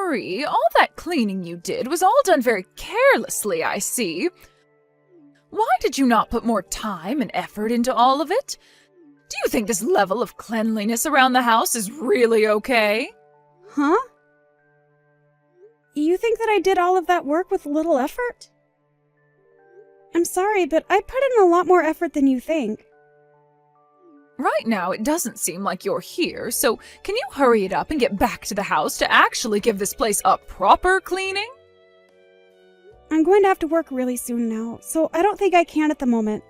Marie, all that cleaning you did was all done very carelessly, I see. Why did you not put more time and effort into all of it? Do you think this level of cleanliness around the house is really okay? Huh? You think that I did all of that work with little effort? I'm sorry, but I put in a lot more effort than you think. Right now, it doesn't seem like you're here, so can you hurry it up and get back to the house to actually give this place a proper cleaning? I'm going to have to work really soon now, so I don't think I can at the moment.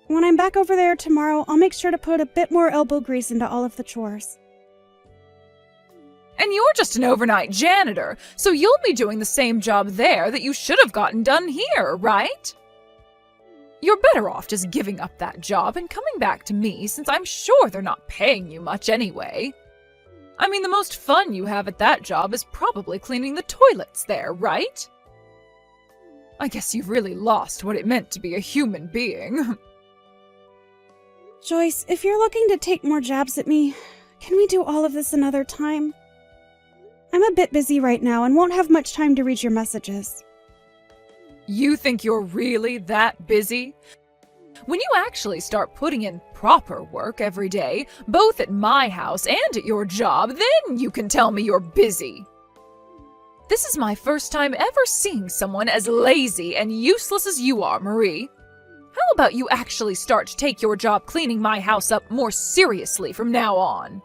When I'm back over there tomorrow, I'll make sure to put a bit more elbow grease into all of the chores. And you're just an overnight janitor, so you'll be doing the same job there that you should have gotten done here, right? You're better off just giving up that job and coming back to me, since I'm sure they're not paying you much anyway. I mean, the most fun you have at that job is probably cleaning the toilets there, right? I guess you've really lost what it meant to be a human being. Joyce, if you're looking to take more jabs at me, can we do all of this another time? I'm a bit busy right now and won't have much time to read your messages. You think you're really that busy? When you actually start putting in proper work every day, both at my house and at your job, then you can tell me you're busy. This is my first time ever seeing someone as lazy and useless as you are, Marie. How about you actually start to take your job cleaning my house up more seriously from now on?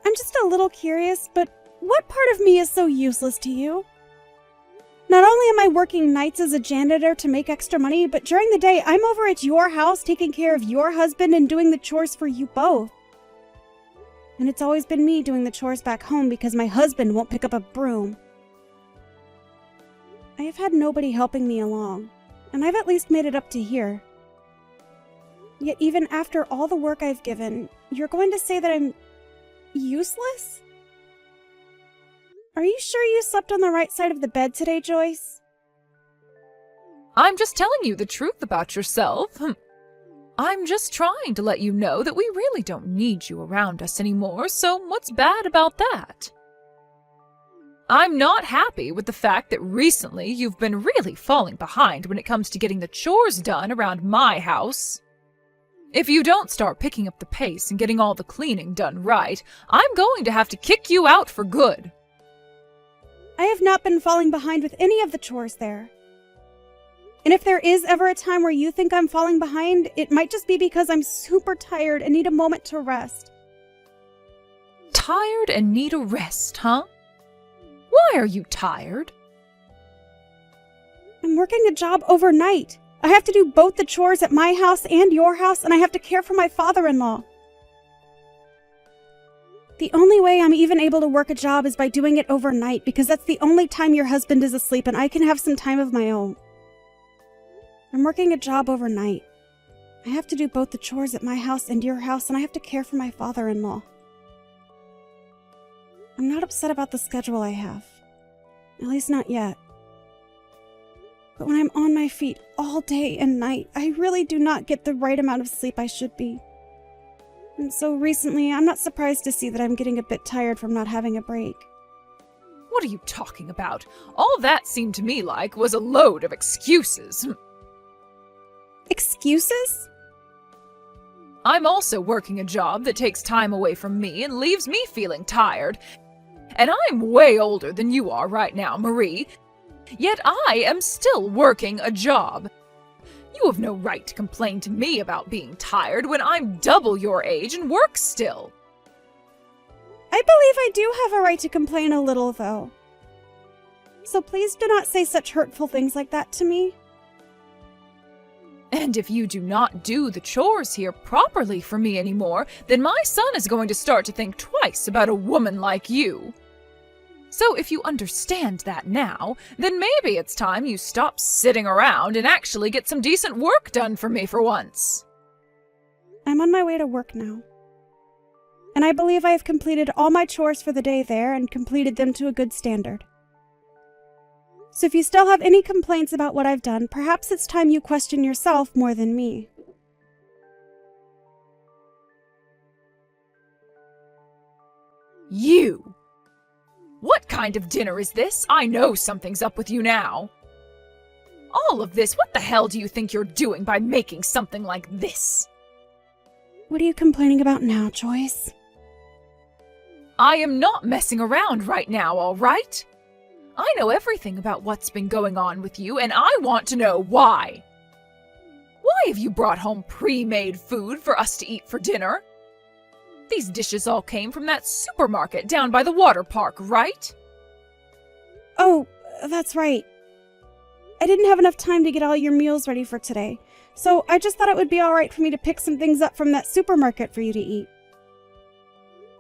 I'm just a little curious, but what part of me is so useless to you? Not only am I working nights as a janitor to make extra money, but during the day I'm over at your house taking care of your husband and doing the chores for you both. And it's always been me doing the chores back home because my husband won't pick up a broom. I have had nobody helping me along, and I've at least made it up to here. Yet even after all the work I've given, you're going to say that I'm useless? Are you sure you slept on the right side of the bed today, Joyce? I'm just telling you the truth about yourself. I'm just trying to let you know that we really don't need you around us anymore, so what's bad about that? I'm not happy with the fact that recently you've been really falling behind when it comes to getting the chores done around my house. If you don't start picking up the pace and getting all the cleaning done right, I'm going to have to kick you out for good. I have not been falling behind with any of the chores there. And if there is ever a time where you think I'm falling behind, it might just be because I'm super tired and need a moment to rest. Tired and need a rest, huh? Why are you tired? I'm working a job overnight. I have to do both the chores at my house and your house, and I have to care for my father-in-law. The only way I'm even able to work a job is by doing it overnight, because that's the only time your husband is asleep and I can have some time of my own. I'm working a job overnight. I have to do both the chores at my house and your house, and I have to care for my father-in-law. I'm not upset about the schedule I have. At least not yet. But when I'm on my feet all day and night, I really do not get the right amount of sleep I should be. And so recently, I'm not surprised to see that I'm getting a bit tired from not having a break. What are you talking about? All that seemed to me like was a load of excuses. Excuses? I'm also working a job that takes time away from me and leaves me feeling tired. And I'm way older than you are right now, Marie. Yet I am still working a job. You have no right to complain to me about being tired when I'm double your age and work still. I believe I do have a right to complain a little, though. So please do not say such hurtful things like that to me. And if you do not do the chores here properly for me anymore, then my son is going to start to think twice about a woman like you. So if you understand that now, then maybe it's time you stop sitting around and actually get some decent work done for me for once. I'm on my way to work now. And I believe I have completed all my chores for the day there and completed them to a good standard. So if you still have any complaints about what I've done, perhaps it's time you question yourself more than me. You! What kind of dinner is this? I know something's up with you now. All of this, what the hell do you think you're doing by making something like this? What are you complaining about now, Joyce? I am not messing around right now, all right? I know everything about what's been going on with you, and I want to know why. Why have you brought home pre-made food for us to eat for dinner? These dishes all came from that supermarket down by the water park, right? Oh, that's right. I didn't have enough time to get all your meals ready for today, so I just thought it would be all right for me to pick some things up from that supermarket for you to eat.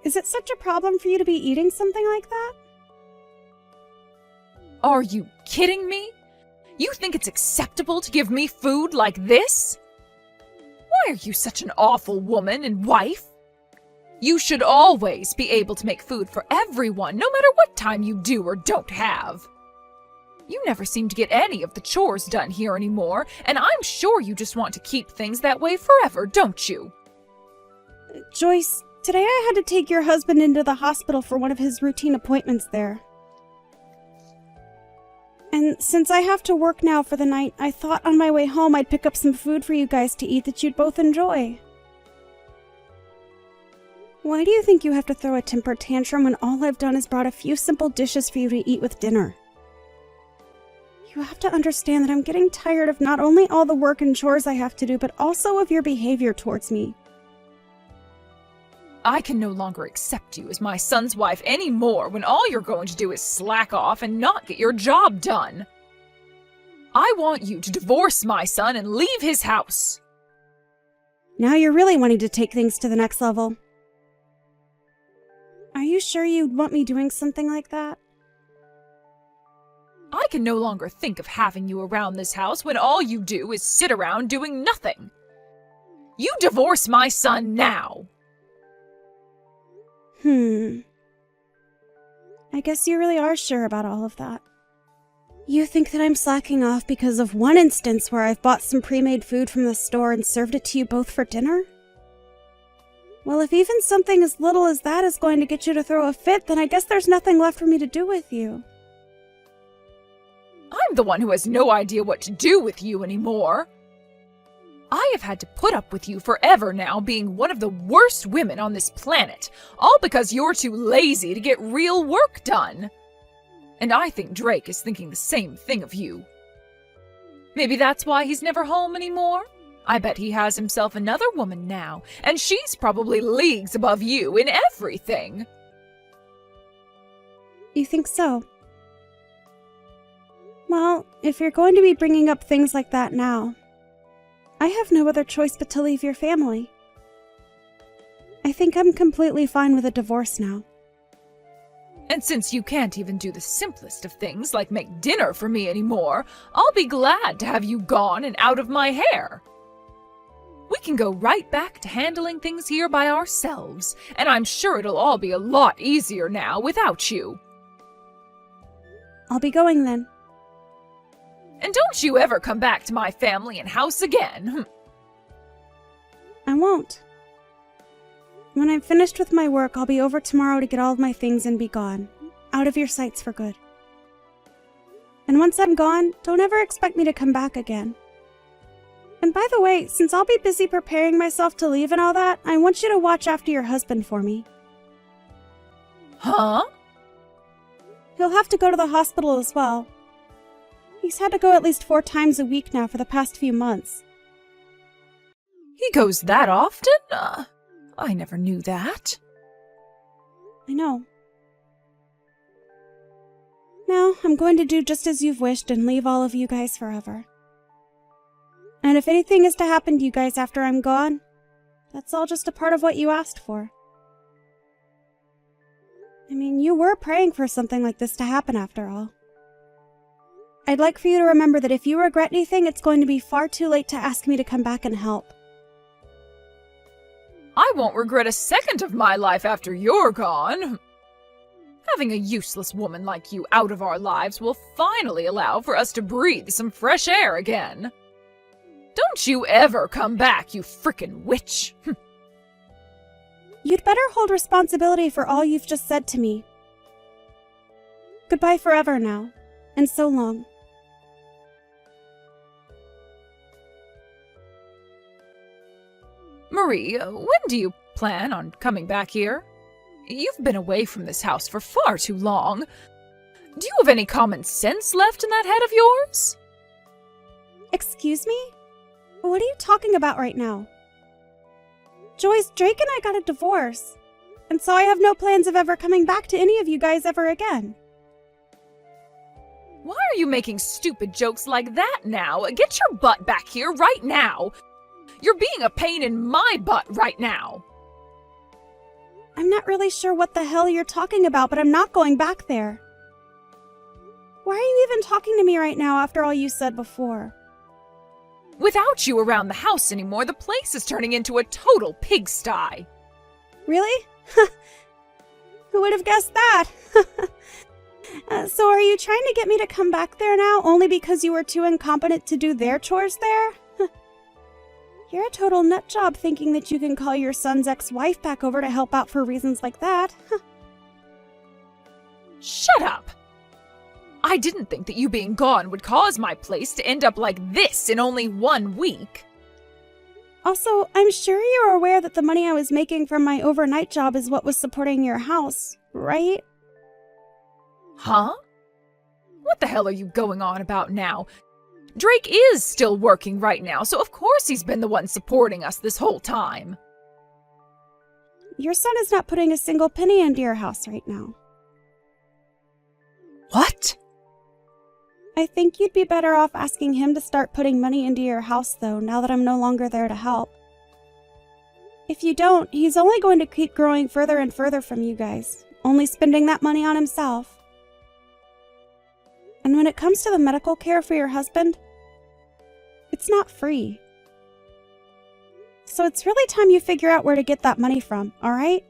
Is it such a problem for you to be eating something like that? Are you kidding me? You think it's acceptable to give me food like this? Why are you such an awful woman and wife? You should always be able to make food for everyone, no matter what time you do or don't have. You never seem to get any of the chores done here anymore, and I'm sure you just want to keep things that way forever, don't you? Joyce, today I had to take your husband into the hospital for one of his routine appointments there. And since I have to work now for the night, I thought on my way home I'd pick up some food for you guys to eat that you'd both enjoy. Why do you think you have to throw a temper tantrum when all I've done is brought a few simple dishes for you to eat with dinner? You have to understand that I'm getting tired of not only all the work and chores I have to do, but also of your behavior towards me. I can no longer accept you as my son's wife anymore when all you're going to do is slack off and not get your job done. I want you to divorce my son and leave his house. Now you're really wanting to take things to the next level. Are you sure you'd want me doing something like that? I can no longer think of having you around this house when all you do is sit around doing nothing. You divorce my son now. I guess you really are sure about all of that. You think that I'm slacking off because of one instance where I've bought some pre-made food from the store and served it to you both for dinner? Well, if even something as little as that is going to get you to throw a fit, then I guess there's nothing left for me to do with you. I'm the one who has no idea what to do with you anymore. I have had to put up with you forever now, being one of the worst women on this planet, all because you're too lazy to get real work done. And I think Drake is thinking the same thing of you. Maybe that's why he's never home anymore? I bet he has himself another woman now, and she's probably leagues above you in everything. You think so? Well, if you're going to be bringing up things like that now, I have no other choice but to leave your family. I think I'm completely fine with a divorce now. And since you can't even do the simplest of things like make dinner for me anymore, I'll be glad to have you gone and out of my hair. We can go right back to handling things here by ourselves, and I'm sure it'll all be a lot easier now without you. I'll be going then. And don't you ever come back to my family and house again. I won't. When I'm finished with my work, I'll be over tomorrow to get all of my things and be gone. Out of your sights for good. And once I'm gone, don't ever expect me to come back again. And by the way, since I'll be busy preparing myself to leave and all that, I want you to watch after your husband for me. Huh? He'll have to go to the hospital as well. He's had to go at least 4 times a week now for the past few months. He goes that often? I never knew that. I know. Now, I'm going to do just as you've wished and leave all of you guys forever. And if anything is to happen to you guys after I'm gone, that's all just a part of what you asked for. I mean, you were praying for something like this to happen after all. I'd like for you to remember that if you regret anything, it's going to be far too late to ask me to come back and help. I won't regret a second of my life after you're gone. Having a useless woman like you out of our lives will finally allow for us to breathe some fresh air again. Don't you ever come back, you frickin' witch. You'd better hold responsibility for all you've just said to me. Goodbye forever now, and so long. Marie, when do you plan on coming back here? You've been away from this house for far too long. Do you have any common sense left in that head of yours? Excuse me? What are you talking about right now? Joyce, Drake and I got a divorce, and so I have no plans of ever coming back to any of you guys ever again. Why are you making stupid jokes like that now? Get your butt back here right now! You're being a pain in my butt right now! I'm not really sure what the hell you're talking about, but I'm not going back there. Why are you even talking to me right now after all you said before? Without you around the house anymore, the place is turning into a total pigsty. Really? Who would have guessed that? So are you trying to get me to come back there now only because you were too incompetent to do their chores there? You're a total nutjob thinking that you can call your son's ex-wife back over to help out for reasons like that. Shut up! I didn't think that you being gone would cause my place to end up like this in only 1 week. Also, I'm sure you're aware that the money I was making from my overnight job is what was supporting your house, right? Huh? What the hell are you going on about now? Drake is still working right now, so of course he's been the one supporting us this whole time. Your son is not putting a single penny into your house right now. What? I think you'd be better off asking him to start putting money into your house, though, now that I'm no longer there to help. If you don't, he's only going to keep growing further and further from you guys, only spending that money on himself. And when it comes to the medical care for your husband, it's not free. So it's really time you figure out where to get that money from, alright?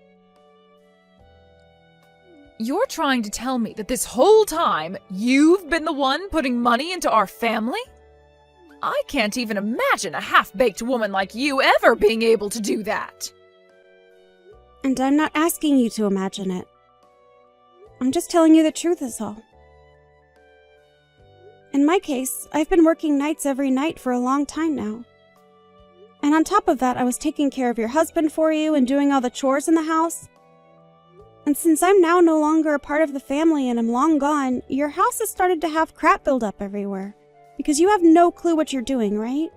You're trying to tell me that this whole time you've been the one putting money into our family? I can't even imagine a half-baked woman like you ever being able to do that. And I'm not asking you to imagine it. I'm just telling you the truth is all. In my case, I've been working nights every night for a long time now. And on top of that, I was taking care of your husband for you and doing all the chores in the house. And since I'm now no longer a part of the family and I'm long gone, your house has started to have crap build up everywhere. Because you have no clue what you're doing, right?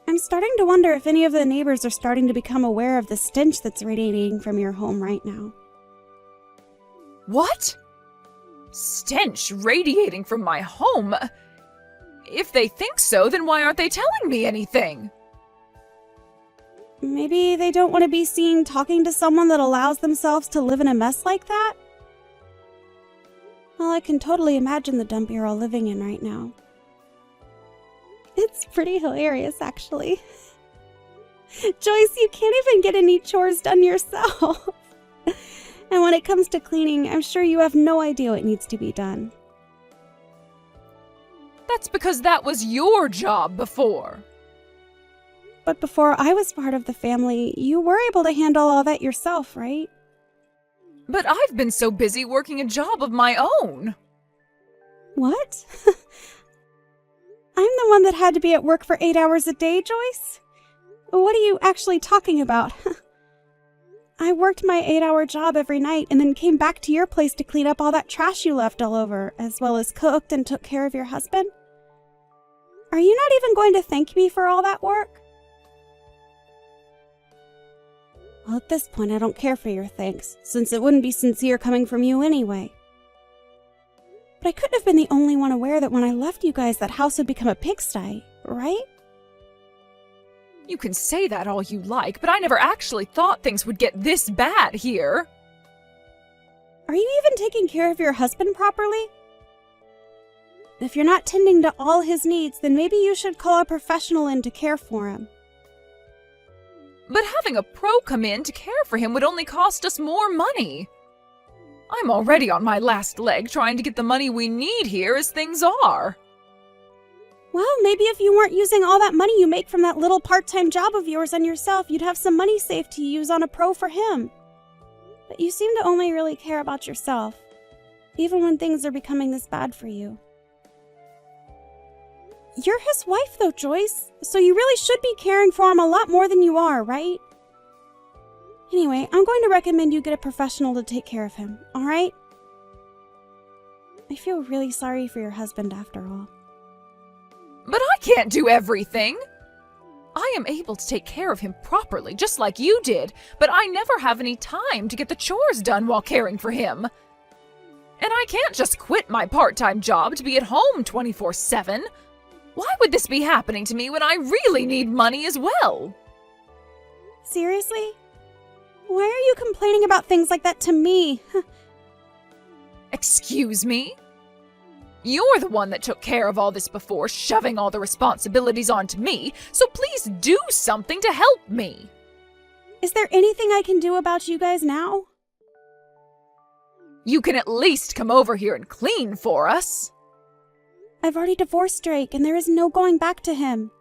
I'm starting to wonder if any of the neighbors are starting to become aware of the stench that's radiating from your home right now. What? Stench radiating from my home? If they think so, then why aren't they telling me anything? Maybe they don't want to be seen talking to someone that allows themselves to live in a mess like that? Well, I can totally imagine the dump you're all living in right now. It's pretty hilarious, actually. Joyce, you can't even get any chores done yourself. And when it comes to cleaning, I'm sure you have no idea what needs to be done. That's because that was your job before. But before I was part of the family, you were able to handle all that yourself, right? But I've been so busy working a job of my own. What? I'm the one that had to be at work for 8 hours a day, Joyce? What are you actually talking about? I worked my 8-hour job every night and then came back to your place to clean up all that trash you left all over, as well as cooked and took care of your husband. Are you not even going to thank me for all that work? Well, at this point, I don't care for your thanks, since it wouldn't be sincere coming from you anyway. But I couldn't have been the only one aware that when I left you guys, that house would become a pigsty, right? You can say that all you like, but I never actually thought things would get this bad here. Are you even taking care of your husband properly? If you're not tending to all his needs, then maybe you should call a professional in to care for him. But having a pro come in to care for him would only cost us more money. I'm already on my last leg trying to get the money we need here as things are. Well, maybe if you weren't using all that money you make from that little part-time job of yours on yourself, you'd have some money saved to use on a pro for him. But you seem to only really care about yourself, even when things are becoming this bad for you. You're his wife, though, Joyce, so you really should be caring for him a lot more than you are, right? Anyway, I'm going to recommend you get a professional to take care of him, alright? I feel really sorry for your husband after all. But I can't do everything. I am able to take care of him properly, just like you did, but I never have any time to get the chores done while caring for him. And I can't just quit my part-time job to be at home 24/7. Why would this be happening to me when I really need money as well? Seriously? Why are you complaining about things like that to me? Excuse me? You're the one that took care of all this before, shoving all the responsibilities onto me, so please do something to help me. Is there anything I can do about you guys now? You can at least come over here and clean for us. I've already divorced Drake, and there is no going back to him.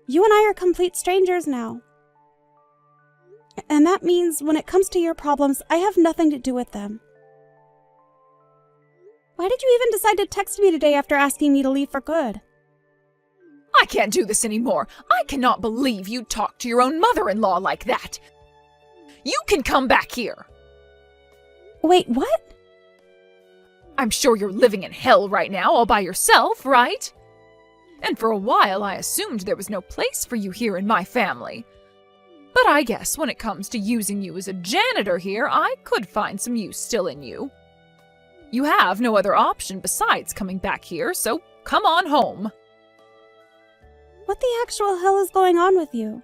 You and I are complete strangers now. And that means when it comes to your problems, I have nothing to do with them. Why did you even decide to text me today after asking me to leave for good? I can't do this anymore. I cannot believe you talked to your own mother-in-law like that. You can come back here. Wait, what? I'm sure you're living in hell right now all by yourself, right? And for a while I assumed there was no place for you here in my family. But I guess when it comes to using you as a janitor here, I could find some use still in you. You have no other option besides coming back here, so come on home. What the actual hell is going on with you?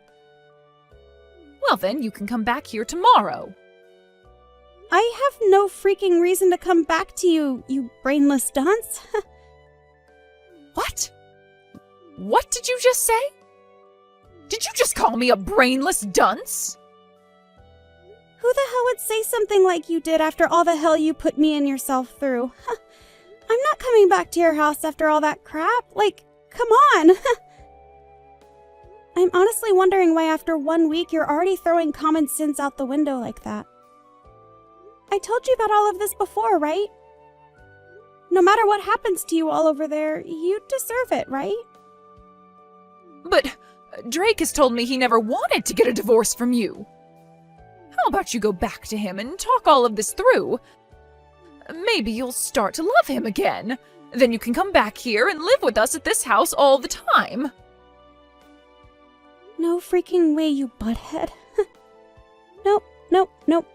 Well then, you can come back here tomorrow. I have no freaking reason to come back to you, you brainless dunce. What? What did you just say? Did you just call me a brainless dunce? Who the hell would say something like you did after all the hell you put me and yourself through? I'm not coming back to your house after all that crap. Like, come on. I'm honestly wondering why after 1 week you're already throwing common sense out the window like that. I told you about all of this before, right? No matter what happens to you all over there, you deserve it, right? But Drake has told me he never wanted to get a divorce from you. How about you go back to him and talk all of this through? Maybe you'll start to love him again. Then you can come back here and live with us at this house all the time. No freaking way, you butthead. Nope, nope, nope.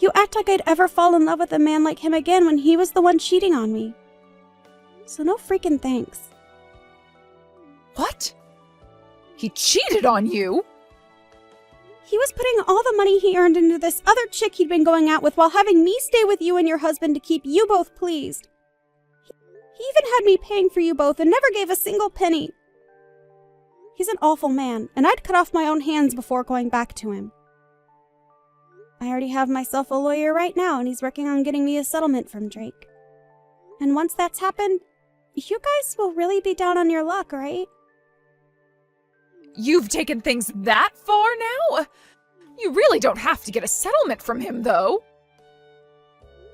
You act like I'd ever fall in love with a man like him again when he was the one cheating on me. So no freaking thanks. What? He cheated on you? He was putting all the money he earned into this other chick he'd been going out with while having me stay with you and your husband to keep you both pleased. He even had me paying for you both and never gave a single penny. He's an awful man, and I'd cut off my own hands before going back to him. I already have myself a lawyer right now, and he's working on getting me a settlement from Drake. And once that's happened, you guys will really be down on your luck, right? You've taken things that far now? You really don't have to get a settlement from him, though.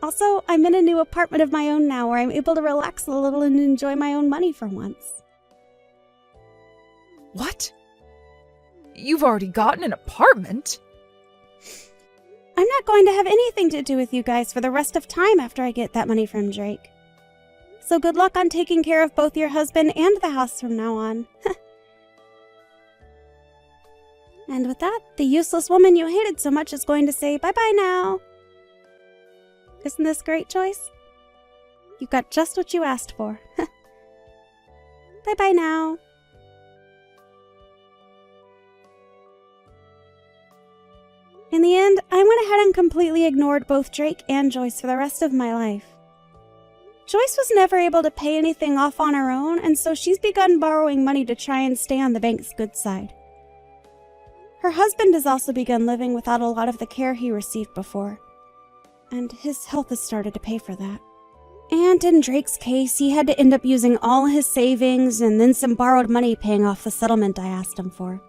Also, I'm in a new apartment of my own now where I'm able to relax a little and enjoy my own money for once. What? You've already gotten an apartment? I'm not going to have anything to do with you guys for the rest of time after I get that money from Drake. So good luck on taking care of both your husband and the house from now on. And with that, the useless woman you hated so much is going to say bye-bye now. Isn't this great, Joyce? You got just what you asked for. Bye-bye now. In the end, I went ahead and completely ignored both Drake and Joyce for the rest of my life. Joyce was never able to pay anything off on her own, and so she's begun borrowing money to try and stay on the bank's good side. Her husband has also begun living without a lot of the care he received before, and his health has started to pay for that. And in Drake's case, he had to end up using all his savings and then some borrowed money paying off the settlement I asked him for.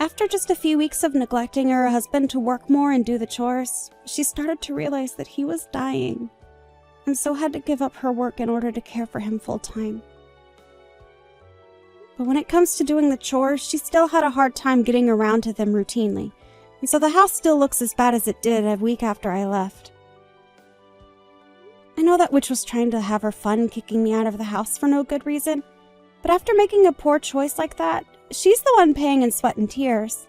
After just a few weeks of neglecting her husband to work more and do the chores, she started to realize that he was dying, and so had to give up her work in order to care for him full-time. But when it comes to doing the chores, she still had a hard time getting around to them routinely, and so the house still looks as bad as it did a week after I left. I know that witch was trying to have her fun kicking me out of the house for no good reason, but after making a poor choice like that, she's the one paying in sweat and tears.